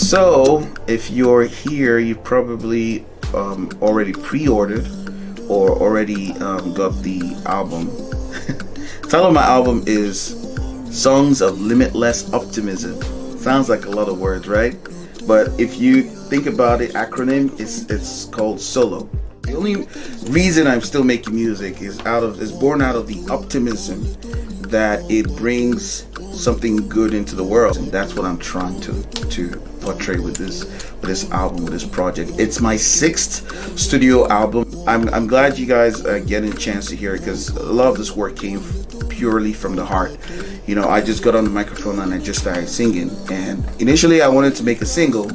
So if you're here, you probably already pre-ordered or already got the album. The title of my album is Songs of Limitless Optimism. Sounds like a lot of words, right? But if you think about it, acronym, it's called S.O.L.O. The only reason I'm still making music is born out of the optimism that it brings something good into the world, and that's what I'm trying to portray with this album, with this project. It's my 6th studio album. I'm glad you guys are getting a chance to hear it, because a lot of this work came purely from the heart. You know, I just got on the microphone and I just started singing, and initially I wanted to make a single.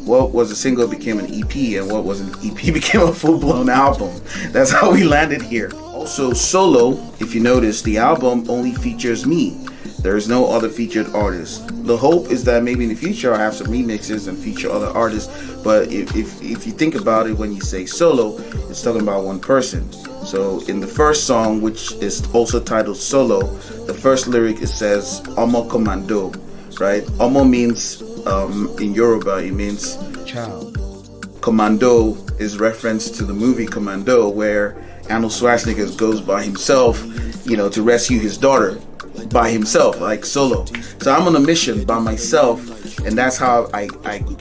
What was a single became an EP, and what was an EP became a full-blown album. That's how we landed here. Also, solo, if you notice, the album only features me. There is no other featured artist. The hope is that maybe in the future I have some remixes and feature other artists, but if you think about it, when you say solo, it's talking about one person. So in the first song, which is also titled Solo, the first lyric, it says Omo Commando, right? Omo means in Yoruba, it means child. Commando is reference to the movie Commando, where Arnold Schwarzenegger goes by himself, you know, to rescue his daughter by himself, like solo. So I'm on a mission by myself, and that's how I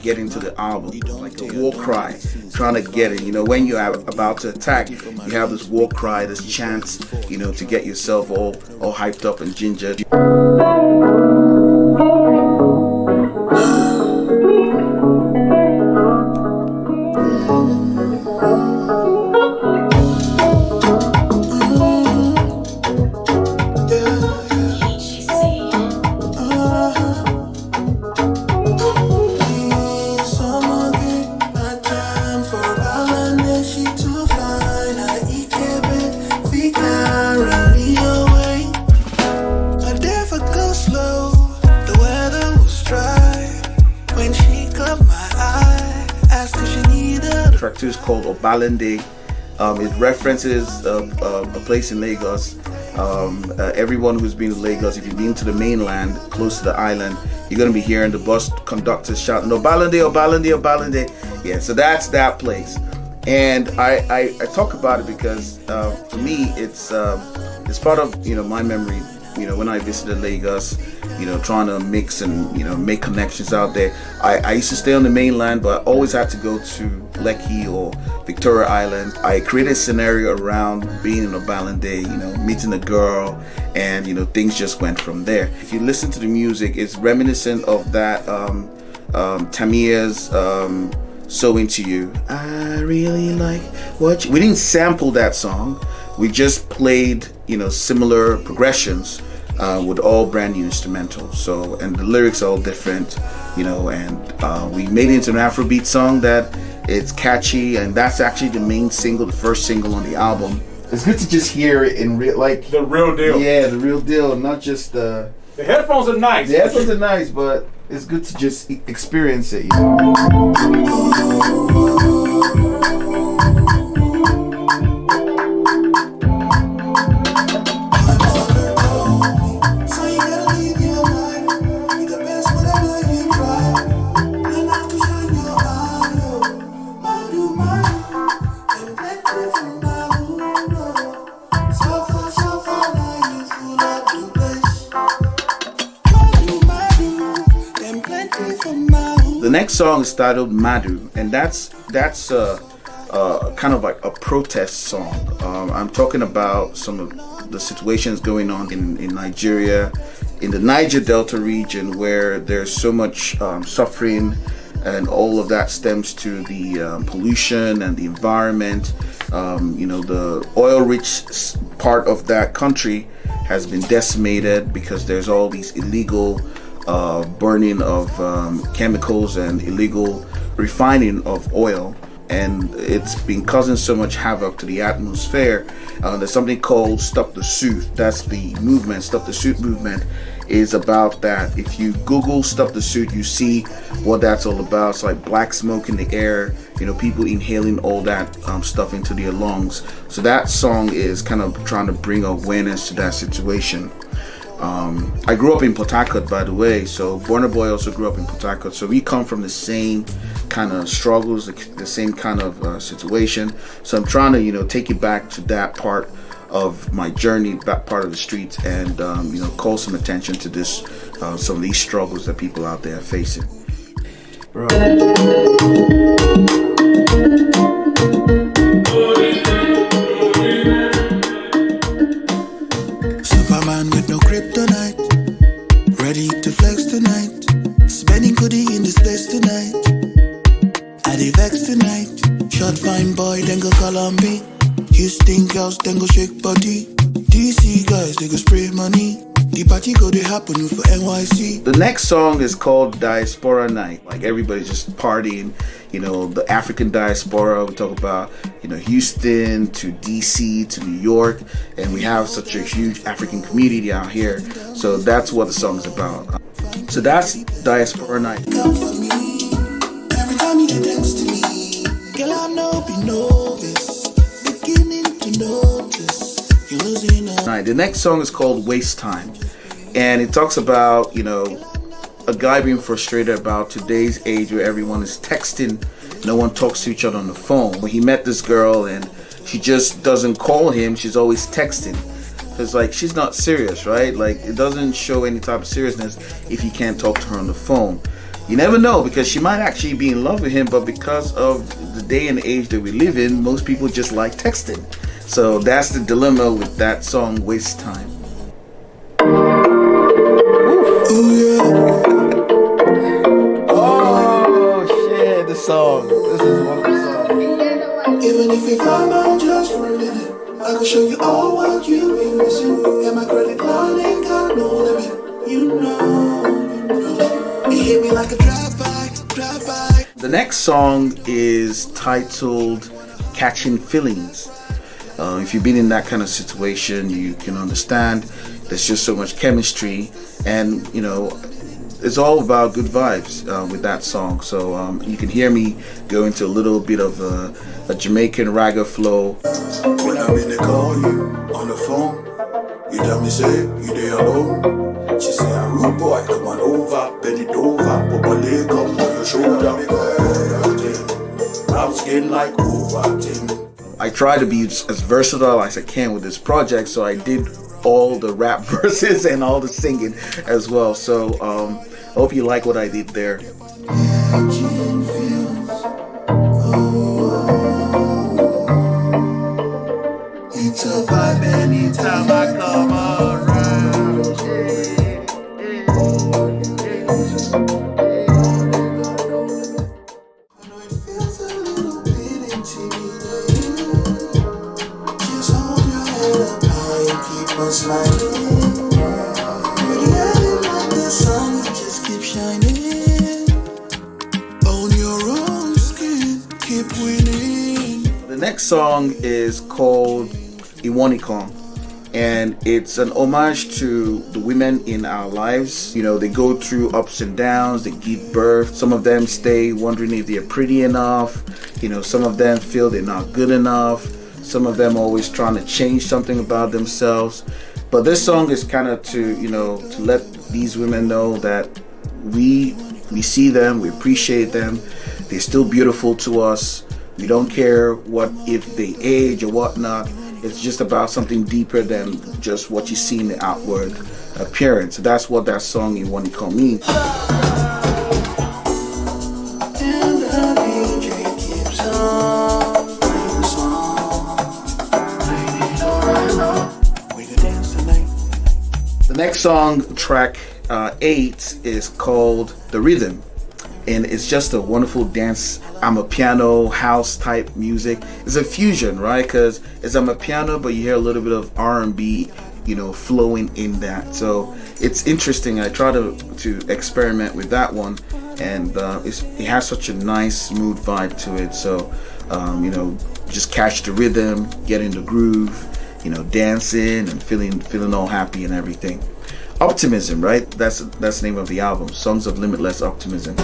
get into the album, like a war cry, trying to get it. You know, when you are about to attack, you have this war cry, this chant, you know, to get yourself all hyped up and gingered. Track 2 is called Obalende. It references a place in Lagos. Everyone who's been to Lagos, if you've been to the mainland, close to the island, you're going to be hearing the bus conductors shouting, Obalende, Obalende, Obalende. Yeah, so that's that place. And I talk about it because for me, it's part of, you know, my memory. You know, when I visited Lagos, you know, trying to mix and, you know, make connections out there. I used to stay on the mainland, but I always had to go to Lekki or Victoria Island. I created a scenario around being in Obalende, you know, meeting a girl, and, you know, things just went from there. If you listen to the music, it's reminiscent of that Tamia's So Into You. I really like what you... We didn't sample that song. We just played, you know, similar progressions with all brand new instrumentals. So, and the lyrics are all different, you know, and we made it into an Afrobeat song that it's catchy, and that's actually the main single, the first single on the album. It's good to just hear it in real, like the real deal. Yeah, the real deal, not just the headphones are nice. The headphones are nice, but it's good to just experience it, you know. The next song is titled Madu, and that's kind of like a protest song. I'm talking about some of the situations going on in Nigeria, in the Niger Delta region, where there's so much suffering, and all of that stems to the pollution and the environment. You know, the oil-rich part of that country has been decimated because there's all these illegal burning of chemicals and illegal refining of oil, and it's been causing so much havoc to the atmosphere. There's something called Stop the Suit. That's the movement. Stop the Suit movement is about that. If you Google Stop the Suit, you see what that's all about. It's like black smoke in the air, you know, people inhaling all that stuff into their lungs. So that song is kind of trying to bring awareness to that situation. I grew up in Port Harcourt, by the way, so Burna Boy also grew up in Port Harcourt, so we come from the same kind of struggles, the same kind of situation. So I'm trying to, you know, take it back to that part of my journey, that part of the streets, and you know, call some attention to this, some of these struggles that people out there are facing. Bro. Superman with no kryptonite, ready to flex tonight. Spending goodie in this place tonight. I dey vex tonight. Short fine boy, then go call on me. Houston girls, then go shake body. DC guys, they go spray money. The party go to happen for NYC. The next song is called Diaspora Night. Like, everybody's just partying, you know, the African diaspora. We talk about, you know, Houston to DC to New York, and we have such a huge African community out here. So that's what the song is about. So that's Diaspora Night. Come for me. Every time you dance to me, girl, I know be novice. Beginning to notice you're losing up. The next song is called Waste Time, and it talks about, you know, a guy being frustrated about today's age where everyone is texting, no one talks to each other on the phone. When he met this girl and she just doesn't call him, she's always texting. It's like, she's not serious, right? Like, it doesn't show any type of seriousness if you can't talk to her on the phone. You never know, because she might actually be in love with him, but because of the day and age that we live in, most people just like texting. So that's the dilemma with that song, Waste Time. Oh shit, this song. This is one of the songs. Even if we come out just for a minute, I can show you all what you've been missing. And my credit line ain't got no limit. You know. You hit me like a drive-by. The next song is titled Catching Feelings. If you've been in that kind of situation, you can understand there's just so much chemistry, and you know, it's all about good vibes with that song. So you can hear me go into a little bit of a Jamaican ragga flow. When I'm in the call you on the phone, you tell me say you there alone. She say, rude boy, come on over, bend it over, put my leg up on your shoulder. I'm skin like Ovaltine. I try to be as versatile as I can with this project, so I did all the rap verses and all the singing as well. So I hope you like what I did there. It's a vibe anytime I come around. The next song is called Iwonikon, and it's an homage to the women in our lives. You know, they go through ups and downs, they give birth. Some of them stay wondering if they're pretty enough. You know, some of them feel they're not good enough. Some of them always trying to change something about themselves. But this song is kind of to, you know, to let these women know that we see them, we appreciate them. They're still beautiful to us. We don't care what if they age or whatnot. It's just about something deeper than just what you see in the outward appearance. So that's what that song Iwonikon means. The next song, track 8, is called The Rhythm, and it's just a wonderful dance amapiano house type music. It's a fusion, right? Because it's amapiano, but you hear a little bit of R&B, you know, flowing in that. So it's interesting. I try to experiment with that one, and it has such a nice smooth vibe to it. So you know, just catch the rhythm, get in the groove, you know, dancing and feeling all happy and everything. Optimism, right? That's the name of the album, Songs of Limitless Optimism.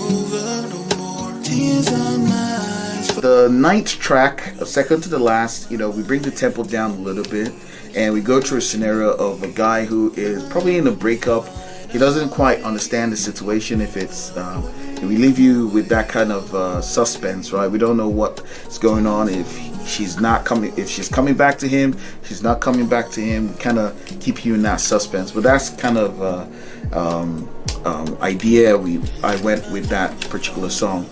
over no more. Tears on my eyes. The ninth track, second to the last, you know, we bring the tempo down a little bit, and we go through a scenario of a guy who is probably in a breakup. He doesn't quite understand the situation. If it's we leave you with that kind of suspense, right? We don't know what's going on. If she's coming back to him, she's not coming back to him. We kind of keep you in that suspense. But that's kind of idea I went with that particular song.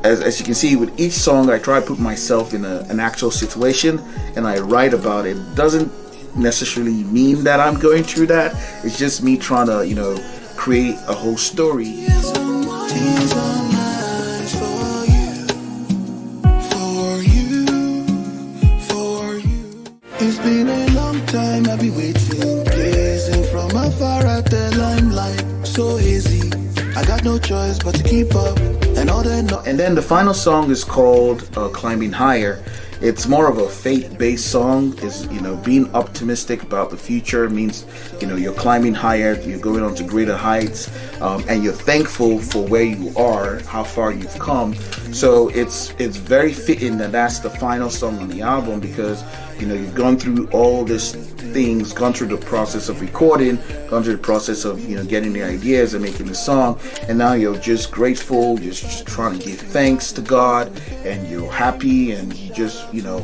As you can see, with each song, I try to put myself in an actual situation, and I write about it. It doesn't necessarily mean that I'm going through that. It's just me trying to, you know, create a whole story. Tears on my eyes for you. It's been a long time I've been waiting, gazing from afar at the limelight. So easy, I got no choice but to keep up. And then the final song is called Climbing Higher. It's more of a faith-based song. Is, you know, being optimistic about the future means, you know, you're climbing higher, you're going on to greater heights, and you're thankful for where you are, how far you've come. So it's very fitting that that's the final song on the album, because, you know, you've gone through all these things, gone through the process of recording, gone through the process of, you know, getting the ideas and making the song, and now you're just grateful, you're just trying to give thanks to God, and you're happy, and you just, you know,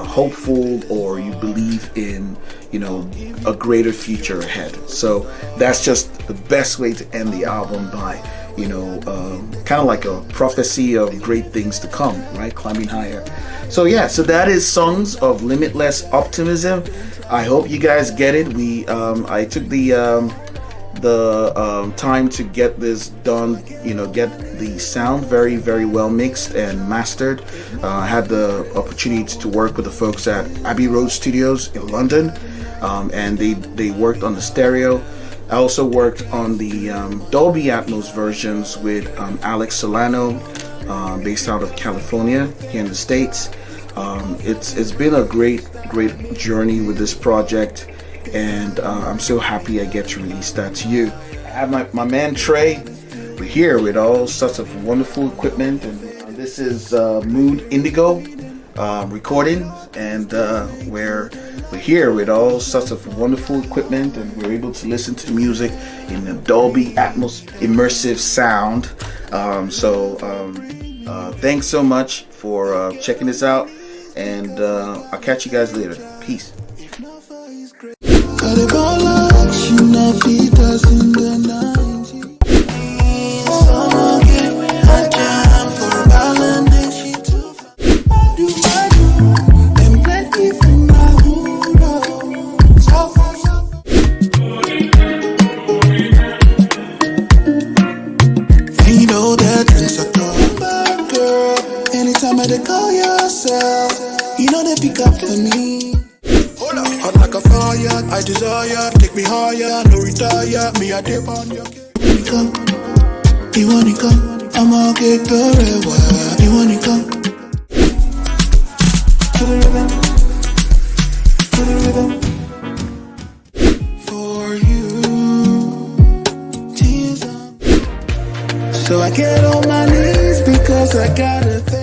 hopeful, or you believe in, you know, a greater future ahead. So that's just the best way to end the album, by, you know, kind of like a prophecy of great things to come, right? Climbing higher. So yeah, so that is Songs of Limitless Optimism. I hope you guys get it. I took the time to get this done, you know, get the sound very, very well mixed and mastered. I had the opportunity to work with the folks at Abbey Road Studios in London, and they worked on the stereo. I also worked on the Dolby Atmos versions with Alex Solano, based out of California here in the States. It's been a great journey with this project, and I'm so happy I get to release that to you. I have my man Trey. We're here with all sorts of wonderful equipment, and this is Mood Indigo recording, and we're here with all sorts of wonderful equipment, and we're able to listen to the music in the Dolby Atmos immersive sound. Thanks so much for checking this out, and I'll catch you guys later. Peace. Call yourself, you know they pick up for me. Hold up, hot like a fire, I desire, take me higher, no retire, me a dip on your. You wanna come, I'ma get forever. You wanna come to the rhythm, for you. Tears on. So I get on my knees because I gotta thank.